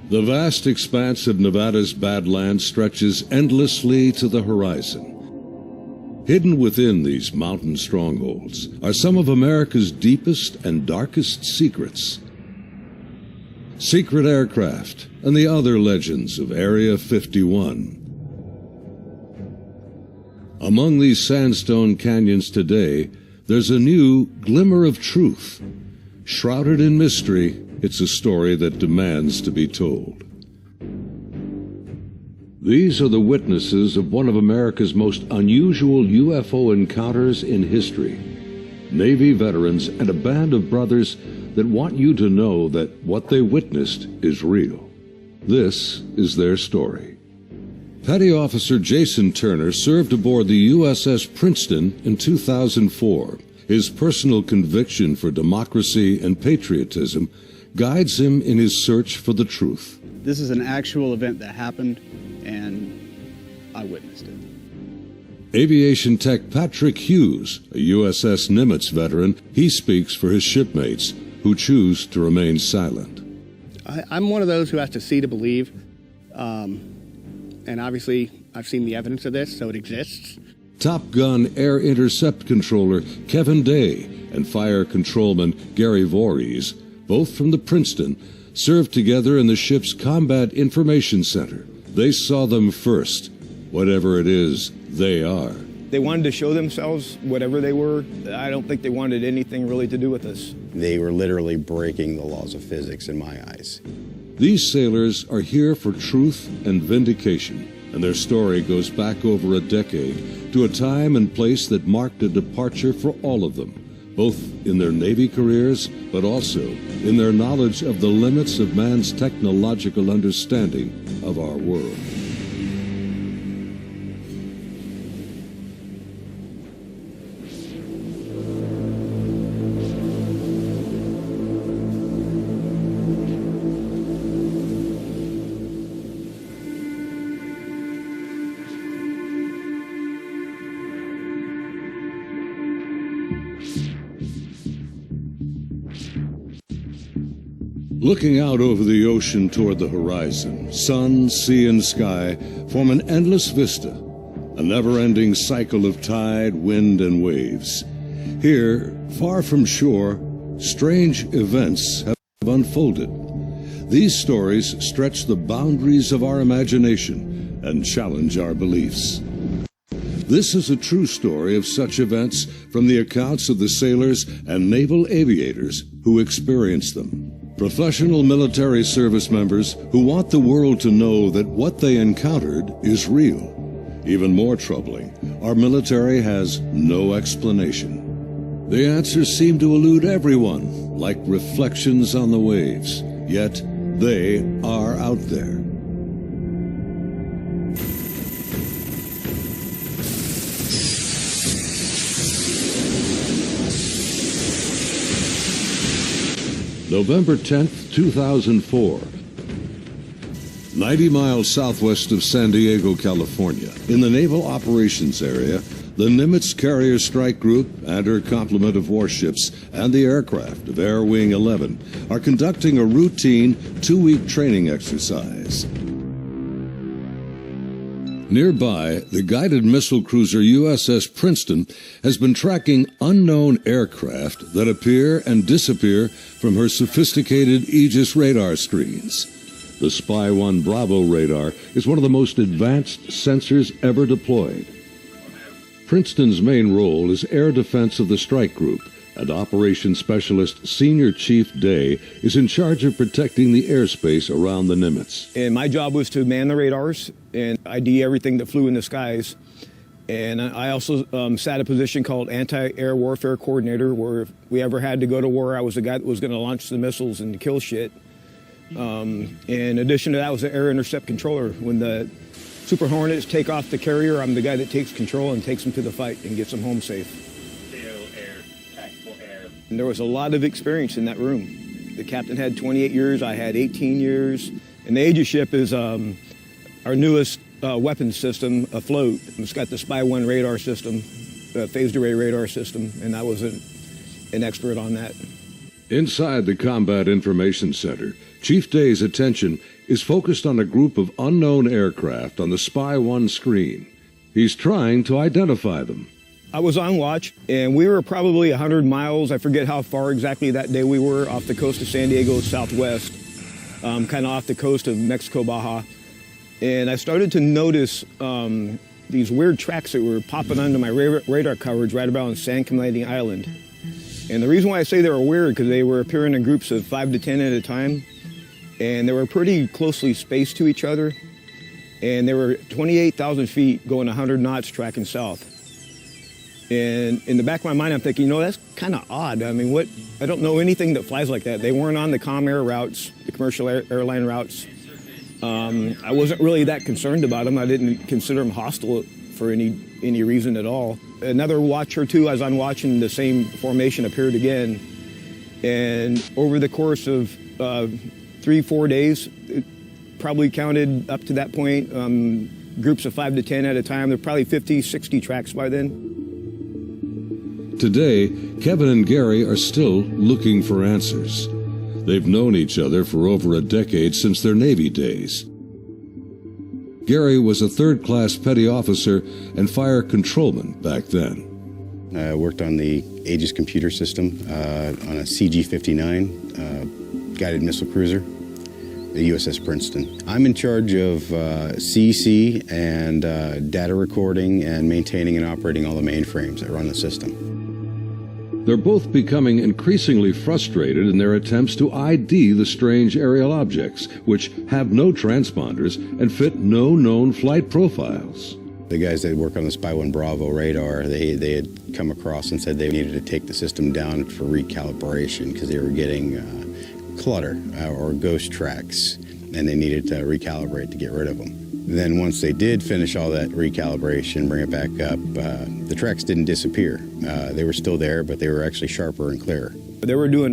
The vast expanse of Nevada's Badlands stretches endlessly to the horizon. Hidden within these mountain strongholds are some of America's deepest and darkest secrets. Secret aircraft and the other legends of Area 51. Among these sandstone canyons today, there's a new glimmer of truth. Shrouded in mystery, it's a story that demands to be told. These are the witnesses of one of America's most unusual UFO encounters in history. Navy veterans and a band of brothers that want you to know that what they witnessed is real. This is their story. Petty Officer Jason Turner served aboard the USS Princeton in 2004. His personal conviction for democracy and patriotism guides him in his search for the truth. This is an actual event that happened, and I witnessed it. Aviation tech Patrick Hughes, a USS Nimitz veteran, he speaks for his shipmates who choose to remain silent. I'm one of those who has to see to believe, and obviously I've seen the evidence of this, so it exists. Top Gun Air Intercept Controller Kevin Day and Fire Controlman Gary Voorhees, both from the Princeton, served together in the ship's Combat Information Center. They saw them first, whatever it is they are. They wanted to show themselves, whatever they were. I don't think they wanted anything really to do with us. They were literally breaking the laws of physics in my eyes. These sailors are here for truth and vindication, and their story goes back over a decade to a time and place that marked a departure for all of them, both in their Navy careers, but also in their knowledge of the limits of man's technological understanding of our world. Looking out over the ocean toward the horizon, sun, sea, and sky form an endless vista, a never-ending cycle of tide, wind, and waves. Here, far from shore, strange events have unfolded. These stories stretch the boundaries of our imagination and challenge our beliefs. This is a true story of such events from the accounts of the sailors and naval aviators who experienced them. Professional military service members who want the world to know that what they encountered is real. Even more troubling, our military has no explanation. The answers seem to elude everyone, like reflections on the waves, yet they are out there. November 10th, 2004. 90 miles southwest of San Diego, California, in the Naval Operations Area, the Nimitz Carrier Strike Group and her complement of warships and the aircraft of Air Wing 11 are conducting a routine 2-week training exercise. Nearby, the guided missile cruiser USS Princeton has been tracking unknown aircraft that appear and disappear from her sophisticated Aegis radar screens. The Spy 1 Bravo radar is one of the most advanced sensors ever deployed. Princeton's main role is air defense of the strike group, and Operations Specialist Senior Chief Day is in charge of protecting the airspace around the Nimitz. And my job was to man the radars and ID everything that flew in the skies. And I also sat a position called Anti-Air Warfare Coordinator, where if we ever had to go to war, I was the guy that was going to launch the missiles and kill shit. In addition to that, I was the Air Intercept Controller. When the Super Hornets take off the carrier, I'm the guy that takes control and takes them to the fight and gets them home safe. And there was a lot of experience in that room. The captain had 28 years, I had 18 years. And the Aegis ship is our newest weapons system afloat. It's got the Spy 1 radar system, phased array radar system, and I was an expert on that. Inside the Combat Information Center, Chief Day's attention is focused on a group of unknown aircraft on the Spy 1 screen. He's trying to identify them. I was on watch, and we were probably 100 miles, I forget how far exactly that day we were, off the coast of San Diego southwest, kind of off the coast of Mexico, Baja. And I started to notice these weird tracks that were popping onto my radar coverage right about on San Clemente Island. And the reason why I say they were weird, because they were appearing in groups of 5 to 10 at a time, and they were pretty closely spaced to each other, and they were 28,000 feet going 100 knots tracking south. And in the back of my mind, I'm thinking, you know, that's kind of odd. I mean, I don't know anything that flies like that. They weren't on the comm air routes, the commercial airline routes. I wasn't really that concerned about them. I didn't consider them hostile for any reason at all. Another watch or two, as I'm watching, the same formation appeared again. And over the course of 3-4 days, it probably counted up to that point, groups of 5 to 10 at a time. There were probably 50, 60 tracks by then. Today, Kevin and Gary are still looking for answers. They've known each other for over a decade since their Navy days. Gary was a third-class petty officer and fire controlman back then. I worked on the Aegis computer system on a CG-59 guided missile cruiser, the USS Princeton. I'm in charge of CEC and data recording and maintaining and operating all the mainframes that run the system. They're both becoming increasingly frustrated in their attempts to ID the strange aerial objects, which have no transponders and fit no known flight profiles. The guys that work on the Spy 1 Bravo radar, they had come across and said they needed to take the system down for recalibration because they were getting clutter or ghost tracks, and they needed to recalibrate to get rid of them. Then once they did finish all that recalibration, bring it back up, the tracks didn't disappear. They were still there, but they were actually sharper and clearer. They were doing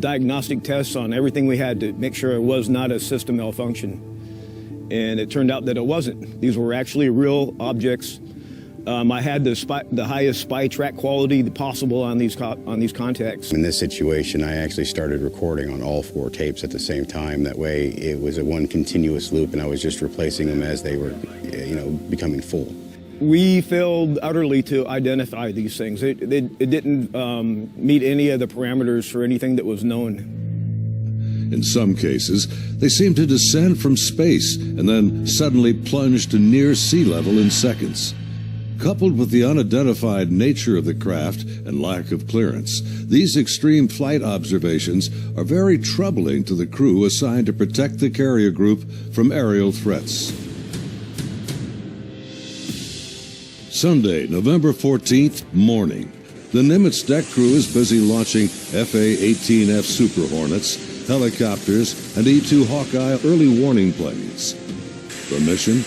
diagnostic tests on everything we had to make sure it was not a system malfunction. And it turned out that it wasn't. These were actually real objects. I had the highest spy track quality possible on these contacts. In this situation, I actually started recording on all 4 tapes at the same time. That way, it was a one continuous loop, and I was just replacing them as they were, becoming full. We failed utterly to identify these things. It didn't meet any of the parameters for anything that was known. In some cases, they seem to descend from space and then suddenly plunge to near sea level in seconds. Coupled with the unidentified nature of the craft and lack of clearance, these extreme flight observations are very troubling to the crew assigned to protect the carrier group from aerial threats. Sunday, November 14th, morning. The Nimitz deck crew is busy launching FA-18F Super Hornets, helicopters, and E-2 Hawkeye early warning planes. The mission?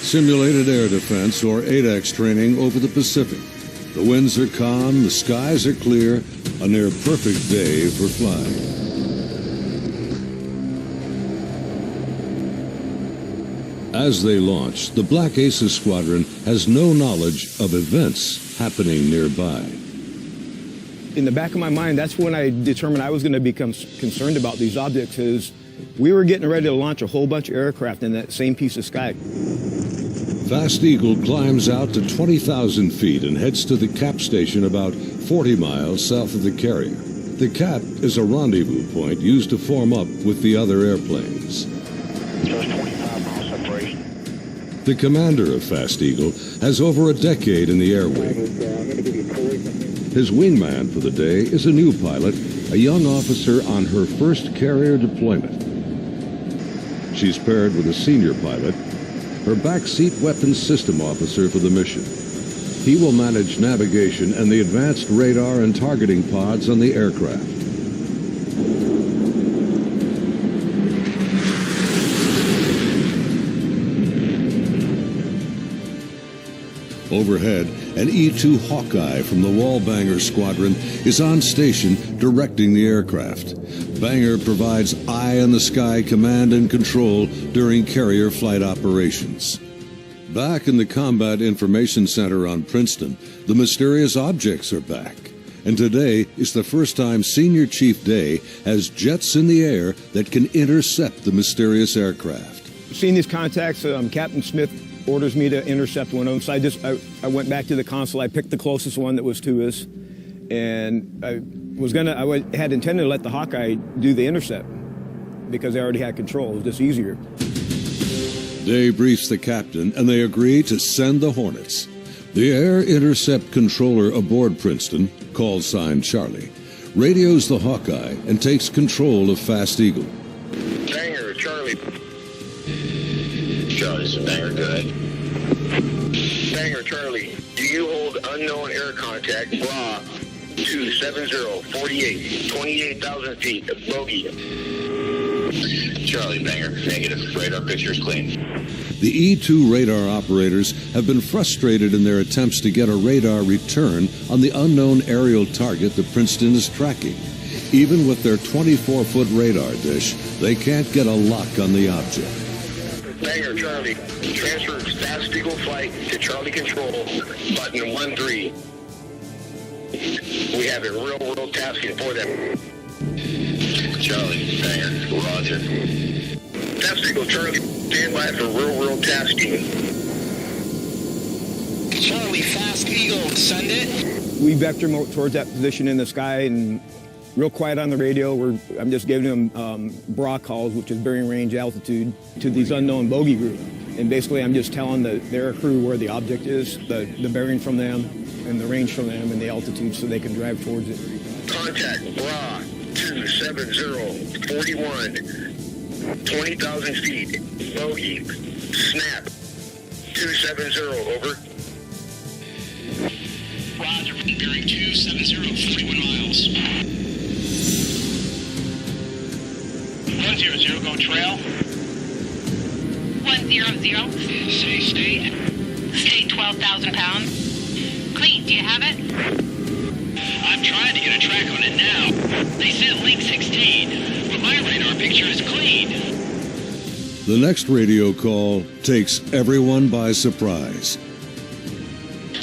Simulated air defense, or ADEX training over the Pacific. The winds are calm, the skies are clear, a near-perfect day for flying. As they launch, the Black Aces Squadron has no knowledge of events happening nearby. In the back of my mind, that's when I determined I was going to become concerned about these objects, is we were getting ready to launch a whole bunch of aircraft in that same piece of sky. Fast Eagle climbs out to 20,000 feet and heads to the cap station about 40 miles south of the carrier. The cap is a rendezvous point used to form up with the other airplanes. Just 25 miles separation. The commander of Fast Eagle has over a decade in the air wing. His wingman for the day is a new pilot, a young officer on her first carrier deployment. She's paired with a senior pilot, her backseat weapons system officer for the mission. He will manage navigation and the advanced radar and targeting pods on the aircraft. Overhead, an E-2 Hawkeye from the Wallbanger Squadron is on station directing the aircraft. Banger provides eye-in-the-sky command and control during carrier flight operations. Back in the Combat Information Center on Princeton, the mysterious objects are back. And today is the first time Senior Chief Day has jets in the air that can intercept the mysterious aircraft. Seeing these contacts, Captain Smith orders me to intercept one of them. So I went back to the console. I picked the closest one that was to us, and I had intended to let the Hawkeye do the intercept because they already had control. It was just easier. Day briefs the captain, and they agree to send the Hornets. The Air Intercept Controller aboard Princeton, call sign Charlie, radios the Hawkeye and takes control of Fast Eagle. Banger, Charlie. Charlie's a banger, go ahead. Banger, Charlie. Do you hold unknown air contact, bra, 270, 48, 28,000 feet, bogey. Charlie, banger, negative. Radar picture is clean. The E-2 radar operators have been frustrated in their attempts to get a radar return on the unknown aerial target that Princeton is tracking. Even with their 24-foot radar dish, they can't get a lock on the object. Banger, Charlie. Transfer Fast Eagle flight to Charlie Control, button 13. We have a real-world tasking for them. Charlie, banger, roger. Fast Eagle, Charlie, stand by for real-world tasking. Charlie, Fast Eagle, send it. We vector towards that position in the sky, and real quiet on the radio. I'm just giving them bra calls, which is bearing range altitude, to these unknown bogey group. And basically, I'm just telling their crew where the object is, the bearing from them, and the range from them, and the altitude, so they can drive towards it. Contact bra 270, 41, 20,000 feet, bogey, snap, 270, over. Roger, bearing 270, 41 miles. 100, go trail. 100. Say state. State 12,000 pounds. Clean, do you have it? I'm trying to get a track on it now. They said link 16, but my radar picture is clean. The next radio call takes everyone by surprise.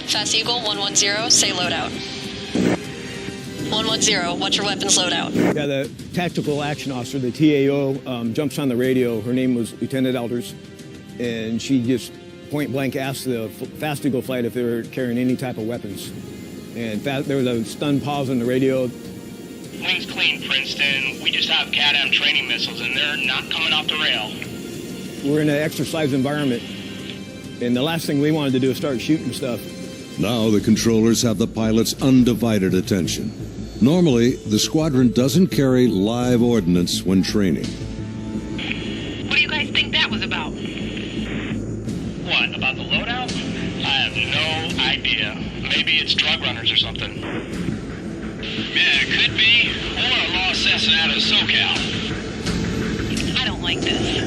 Fast Eagle 110, say loadout. 110, what's your weapons loadout? Yeah, the tactical action officer, the TAO, jumps on the radio. Her name was Lieutenant Elders, and she just point blank asked the Fast Eagle flight if they were carrying any type of weapons. And there was a stunned pause on the radio. Link's clean, Princeton. We just have CADAM training missiles, and they're not coming off the rail. We're in an exercise environment, and the last thing we wanted to do is start shooting stuff. Now the controllers have the pilot's undivided attention. Normally, the squadron doesn't carry live ordnance when training. What do you guys think that was about? What, about the loadout? I have no idea. Maybe it's drug runners or something. Yeah, it could be. Or a lost assassin out of SoCal. I don't like this.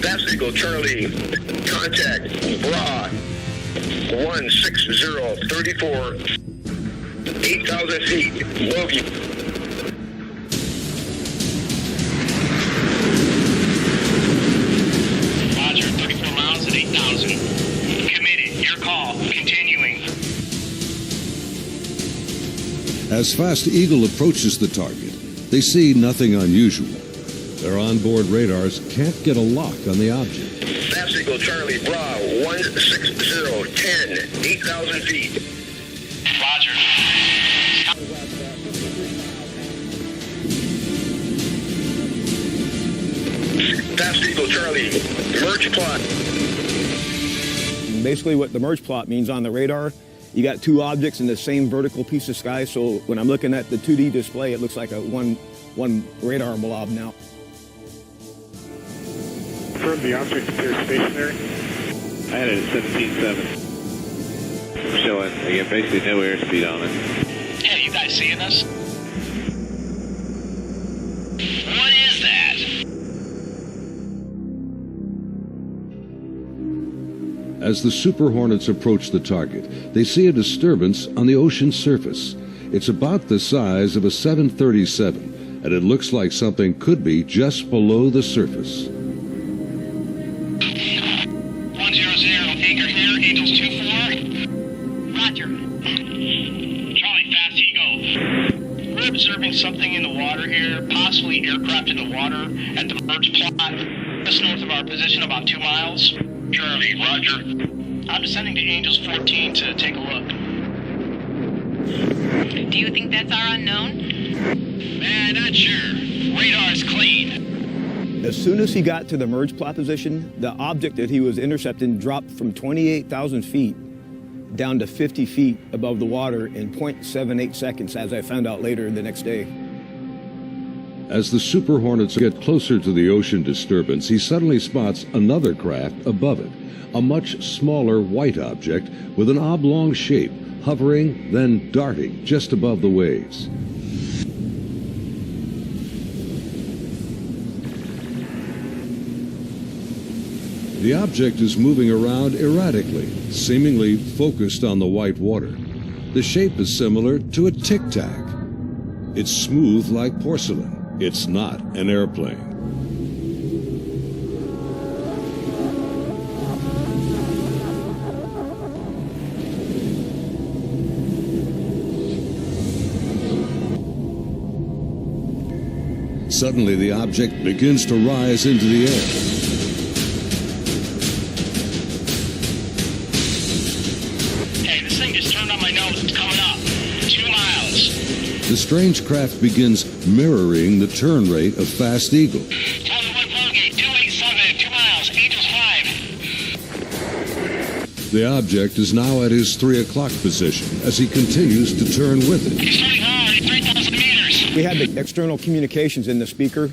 Fast Eagle, Charlie, contact bra 160, 34, 8,000 feet, bogey. Roger, 34 miles at 8,000. Committed. Your call. Continuing. As Fast Eagle approaches the target, they see nothing unusual. Their onboard radars can't get a lock on the object. Fast Eagle, Charlie, bra 160, 10, 8,000 feet. Roger. Fast Eagle, Charlie, merge plot. Basically what the merge plot means on the radar, you got two objects in the same vertical piece of sky, so when I'm looking at the 2D display, it looks like a one radar blob now. Confirm the object appears stationary. I had it at 17.7. Showing, again, basically no airspeed on it. Hey, you guys seeing us? What is that? As the Super Hornets approach the target, they see a disturbance on the ocean surface. It's about the size of a 737, and it looks like something could be just below the surface. 100, anchor here, Angels 24. Roger. water at the merge plot, just north of our position, about 2 miles. Charlie, roger. I'm descending to Angels 14 to take a look. Do you think that's our unknown? Man, not sure. Radar's clean. As soon as he got to the merge plot position, the object that he was intercepting dropped from 28,000 feet down to 50 feet above the water in 0.78 seconds, as I found out later the next day. As the Super Hornets get closer to the ocean disturbance, he suddenly spots another craft above it, a much smaller white object with an oblong shape, hovering, then darting just above the waves. The object is moving around erratically, seemingly focused on the white water. The shape is similar to a tic-tac. It's smooth like porcelain. It's not an airplane. Suddenly, the object begins to rise into the air. The strange craft begins mirroring the turn rate of Fast Eagle. Tower 1 Fargate, 287, 2 miles, Angels 5. The object is now at his 3 o'clock position as he continues to turn with it. He's turning hard, 3,000 meters. We had the external communications in the speaker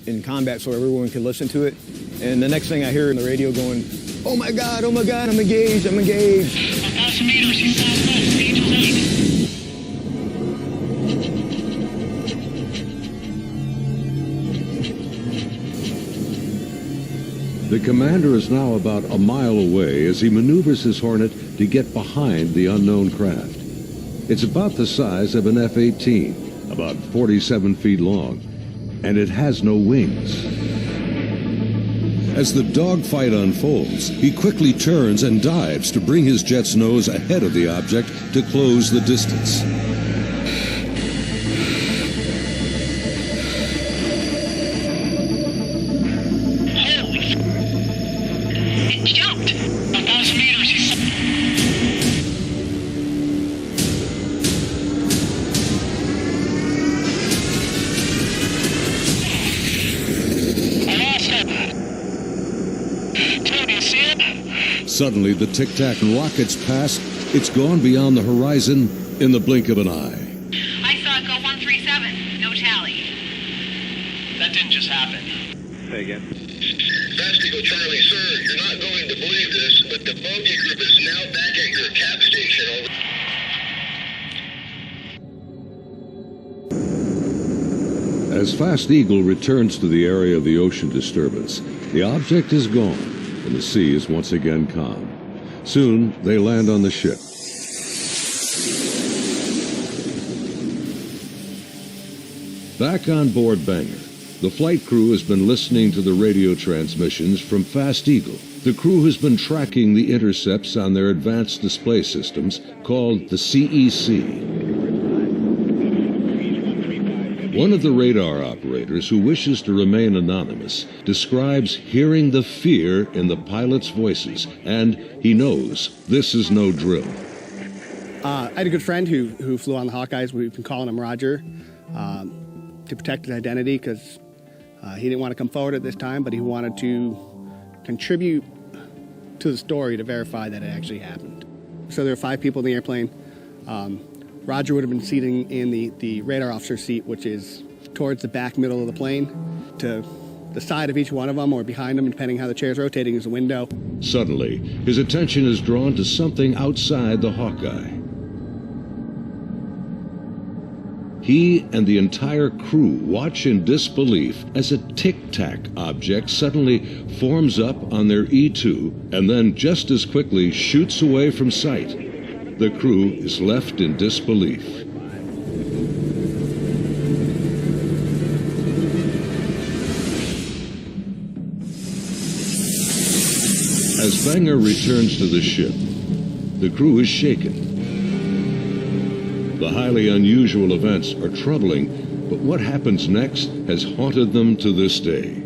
in combat so everyone could listen to it. And the next thing I hear in the radio going, oh my God, I'm engaged, I'm engaged. 1,000 meters, he's southwest, Angels 8. The commander is now about a mile away as he maneuvers his Hornet to get behind the unknown craft. It's about the size of an F-18, about 47 feet long, and it has no wings. As the dogfight unfolds, he quickly turns and dives to bring his jet's nose ahead of the object to close the distance. Suddenly, the tic-tac rockets past. It's gone beyond the horizon in the blink of an eye. I saw it go 137. No tally. That didn't just happen. Say again. Fast Eagle Charlie, sir, you're not going to believe this, but the bogey group is now back at your cap station. As Fast Eagle returns to the area of the ocean disturbance, the object is gone, and the sea is once again calm. Soon, they land on the ship. Back on board Banger, the flight crew has been listening to the radio transmissions from Fast Eagle. The crew has been tracking the intercepts on their advanced display systems called the CEC. One of the radar operators, who wishes to remain anonymous, describes hearing the fear in the pilots' voices, and he knows this is no drill. I had a good friend who flew on the Hawkeyes. We've been calling him Roger to protect his identity because he didn't want to come forward at this time, but he wanted to contribute to the story to verify that it actually happened. So there were 5 people in the airplane. Roger would have been sitting in the radar officer seat, which is towards the back middle of the plane. To the side of each one of them, or behind them, depending how the chair's rotating, is a window. Suddenly, his attention is drawn to something outside the Hawkeye. He and the entire crew watch in disbelief as a tic-tac object suddenly forms up on their E2 and then just as quickly shoots away from sight. The crew is left in disbelief. As Banger returns to the ship, the crew is shaken. The highly unusual events are troubling, But what happens next has haunted them to this day.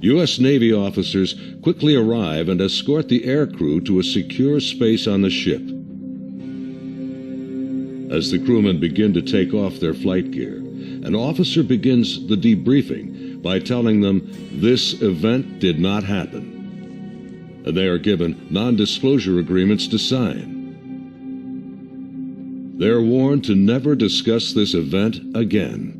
U.S. Navy officers quickly arrive and escort the aircrew to a secure space on the ship. As the crewmen begin to take off their flight gear, an officer begins the debriefing by telling them this event did not happen, and they are given non-disclosure agreements to sign. They're warned to never discuss this event again.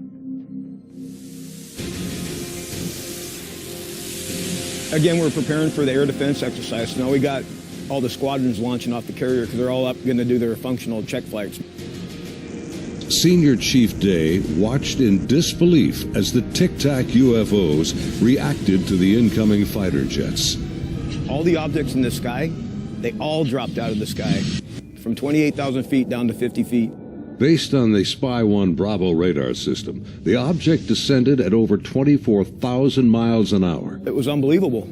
Again, we're preparing for the air defense exercise. Now we got all the squadrons launching off the carrier because they're all up going to do their functional check flights. Senior Chief Day watched in disbelief as the Tic Tac UFOs reacted to the incoming fighter jets. All the objects in the sky, they all dropped out of the sky from 28,000 feet down to 50 feet. Based on the Spy 1 Bravo radar system, the object descended at over 24,000 miles an hour. It was unbelievable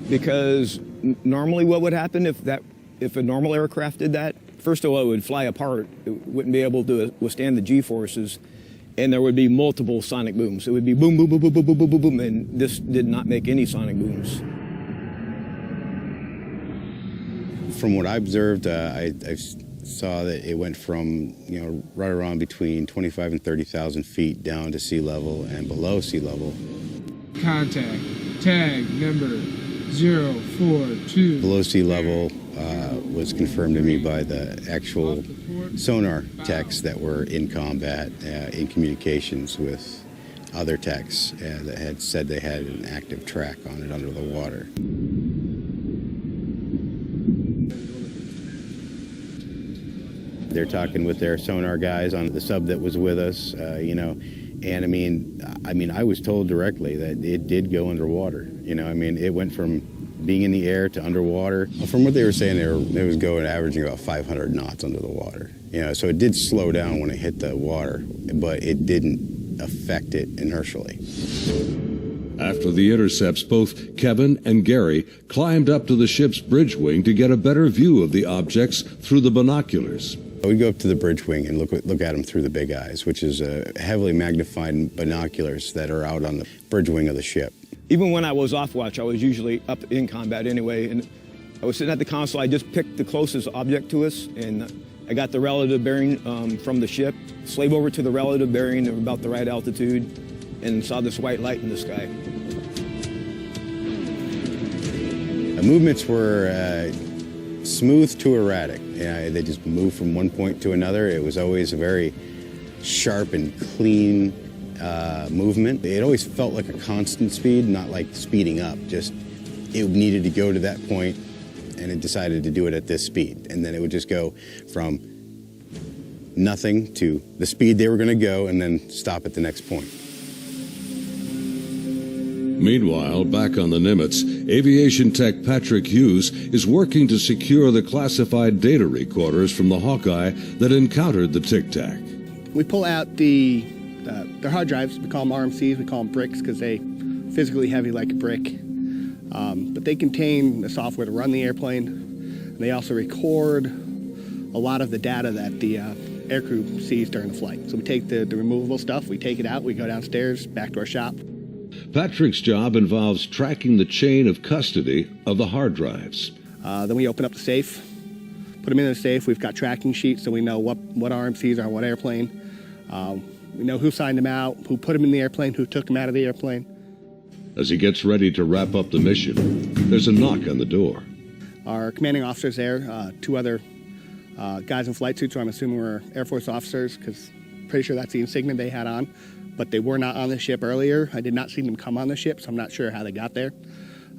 because normally what would happen if a normal aircraft did that? First of all, it would fly apart. It wouldn't be able to withstand the G-forces, and there would be multiple sonic booms. It would be boom, boom, boom, boom, boom, boom, boom, boom, boom, and this did not make any sonic booms. From what I observed, I saw that it went from, right around between 25 and 30,000 feet down to sea level and below sea level. Contact, tag number 042. Below sea level was confirmed to me by the actual sonar techs that were in combat, in communications with other techs that had said they had an active track on it under the water. They're talking with their sonar guys on the sub that was with us, and I was told directly that it did go underwater. It went from being in the air to underwater. From what they were saying, it was going averaging about 500 knots under the water. So it did slow down when it hit the water, but it didn't affect it inertially. After the intercepts, both Kevin and Gary climbed up to the ship's bridge wing to get a better view of the objects through the binoculars. We go up to the bridge wing and look at them through the big eyes, which is heavily magnified binoculars that are out on the bridge wing of the ship. Even when I was off watch, I was usually up in combat anyway, and I was sitting at the console. I just picked the closest object to us, and I got the relative bearing from the ship, slave over to the relative bearing at about the right altitude, and saw this white light in the sky. The movements were smooth to erratic. They just moved from one point to another. It was always a very sharp and clean movement. It always felt like a constant speed, not like speeding up. Just it needed to go to that point, and it decided to do it at this speed. And then it would just go from nothing to the speed they were going to go, and then stop at the next point. Meanwhile, back on the Nimitz, aviation tech Patrick Hughes is working to secure the classified data recorders from the Hawkeye that encountered the Tic Tac. We pull out their hard drives. We call them RMCs. We call them bricks because they physically heavy like a brick. But they contain the software to run the airplane. And they also record a lot of the data that the aircrew sees during the flight. So we take the removable stuff, we take it out, we go downstairs, back to our shop. Patrick's job involves tracking the chain of custody of the hard drives. Then we open up the safe, put them in the safe. We've got tracking sheets so we know what RMCs are on what airplane. We know who signed them out, who put them in the airplane, who took them out of the airplane. As he gets ready to wrap up the mission, there's a knock on the door. Our commanding officer's there, two other guys in flight suits who I'm assuming were Air Force officers, because pretty sure that's the insignia they had on. But they were not on the ship earlier. I did not see them come on the ship, so I'm not sure how they got there.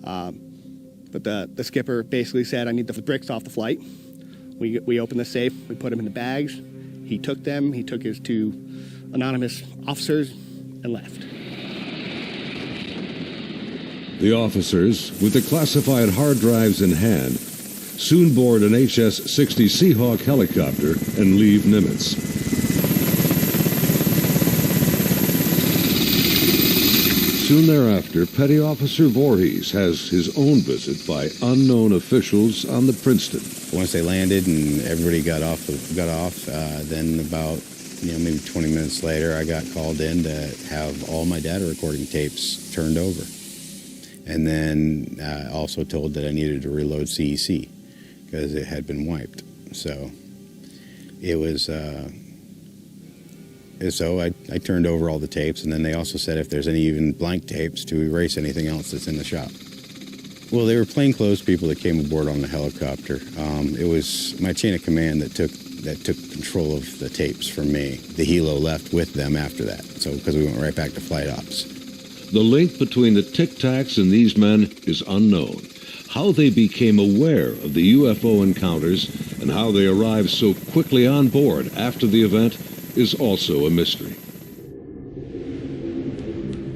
But the skipper basically said, I need the bricks off the flight. We opened the safe, we put them in the bags. He took them, he took his two anonymous officers and left. The officers, with the classified hard drives in hand, soon board an HS-60 Seahawk helicopter and leave Nimitz. Soon thereafter, Petty Officer Voorhees has his own visit by unknown officials on the Princeton. Once they landed and everybody got off, then about maybe 20 minutes later, I got called in to have all my data recording tapes turned over. And then also told that I needed to reload CEC because it had been wiped. So it was, so I turned over all the tapes, and then they also said if there's any even blank tapes to erase anything else that's in the shop. Well, they were plainclothes people that came aboard on the helicopter. It was my chain of command that took control of the tapes from me. The helo left with them after that, so because we went right back to flight ops. The link between the Tic Tacs and these men is unknown. How they became aware of the UFO encounters and how they arrived so quickly on board after the event is also a mystery.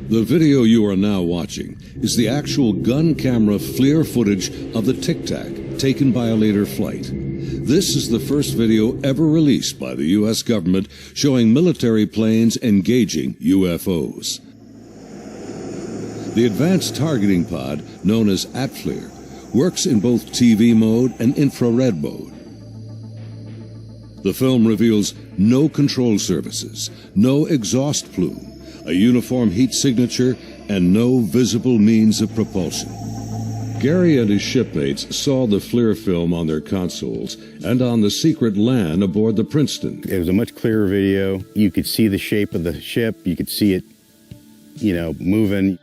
The video you are now watching is the actual gun camera FLIR footage of the Tic Tac taken by a later flight. This is the first video ever released by the U.S. government showing military planes engaging UFOs. The advanced targeting pod, known as ATFLIR, works in both TV mode and infrared mode. The film reveals no control surfaces, no exhaust plume, a uniform heat signature, and no visible means of propulsion. Gary and his shipmates saw the FLIR film on their consoles and on the secret LAN aboard the Princeton. It was a much clearer video. You could see the shape of the ship. You could see it, moving.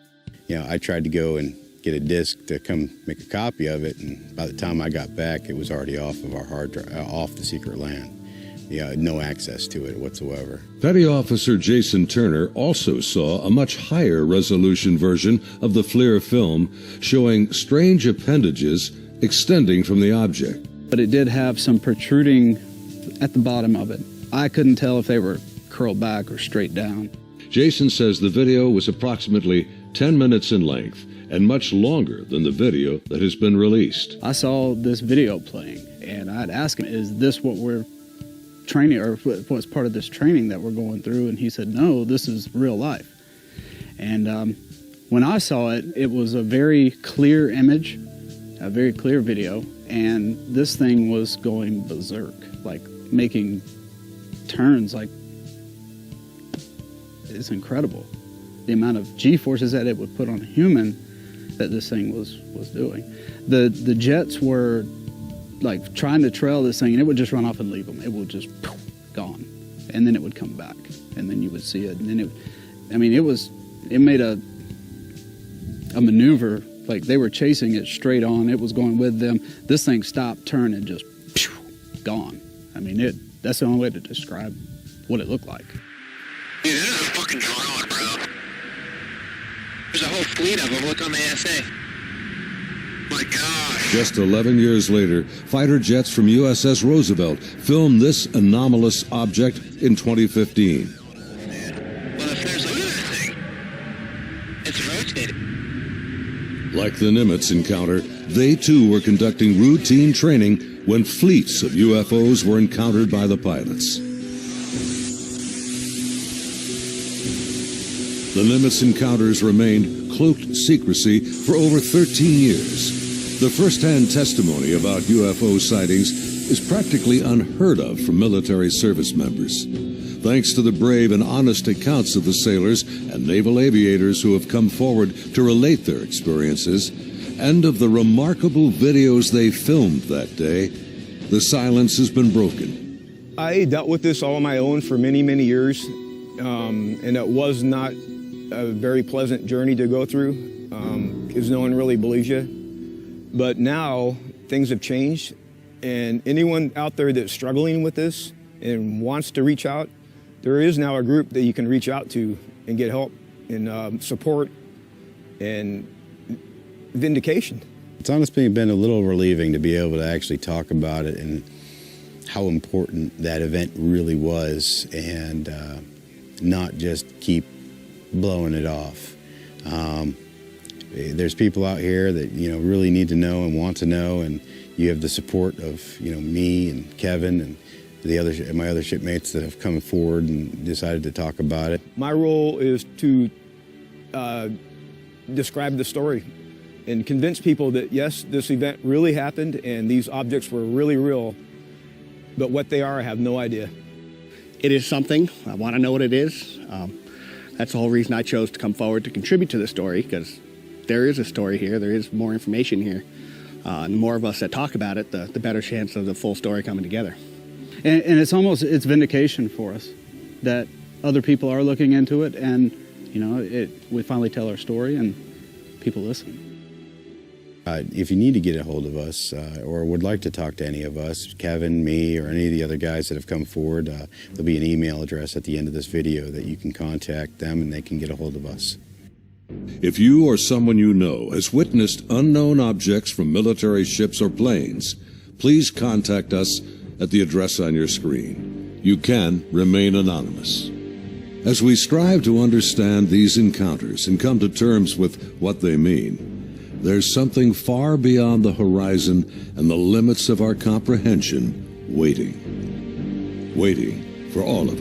I tried to go and get a disc to come make a copy of it, and by the time I got back, it was already off of our hard drive, off the secret LAN. No access to it whatsoever. Petty Officer Jason Turner also saw a much higher resolution version of the FLIR film showing strange appendages extending from the object. But it did have some protruding at the bottom of it. I couldn't tell if they were curled back or straight down. Jason says the video was approximately 10 minutes in length and much longer than the video that has been released. I saw this video playing, and I'd ask him, is this what we're training, or what's part of this training that we're going through? And he said, no, this is real life. And when I saw it, it was a very clear image, a very clear video, and this thing was going berserk, like making turns, like it's incredible. The amount of G-forces that it would put on a human that this thing was doing. The jets were like trying to trail this thing, and it would just run off and leave them. It would just gone, and then it would come back, and then you would see it, and then it made a maneuver, like they were chasing it straight on. It was going with them. This thing stopped, turned, and just gone. That's the only way to describe what it looked like. Dude, this is a fucking drone, bro. There's a whole fleet of them. Look on the ASA. My gosh. Just 11 years later, fighter jets from USS Roosevelt filmed this anomalous object in 2015. Well, if there's look at that thing. It's rotating. Like the Nimitz encounter, they too were conducting routine training when fleets of UFOs were encountered by the pilots. The Nimitz encounters remained cloaked secrecy for over 13 years. The first-hand testimony about UFO sightings is practically unheard of from military service members. Thanks to the brave and honest accounts of the sailors and naval aviators who have come forward to relate their experiences, and of the remarkable videos they filmed that day, the silence has been broken. I dealt with this all on my own for many, many years, and it was not a very pleasant journey to go through, because no one really believes you. But now things have changed, and anyone out there that's struggling with this and wants to reach out, there is now a group that you can reach out to and get help and support and vindication. It's honestly been a little relieving to be able to actually talk about it and how important that event really was, and not just keep blowing it off. There's people out here that really need to know and want to know, and you have the support of me and Kevin and my other shipmates that have come forward and decided to talk about it. My role is to describe the story and convince people that yes, this event really happened and these objects were really real, but what they are, I have no idea. it is something. I want to know what it is. That's the whole reason I chose to come forward to contribute to the story, because there is a story here. There is more information here. And the more of us that talk about it, the better chance of the full story coming together. And it's vindication for us that other people are looking into it, and we finally tell our story and people listen. If you need to get a hold of us or would like to talk to any of us, Kevin, me, or any of the other guys that have come forward, there'll be an email address at the end of this video that you can contact them and they can get a hold of us. If you or someone you know has witnessed unknown objects from military ships or planes, please contact us at the address on your screen. You can remain anonymous. As we strive to understand these encounters and come to terms with what they mean, there's something far beyond the horizon and the limits of our comprehension waiting for all of us.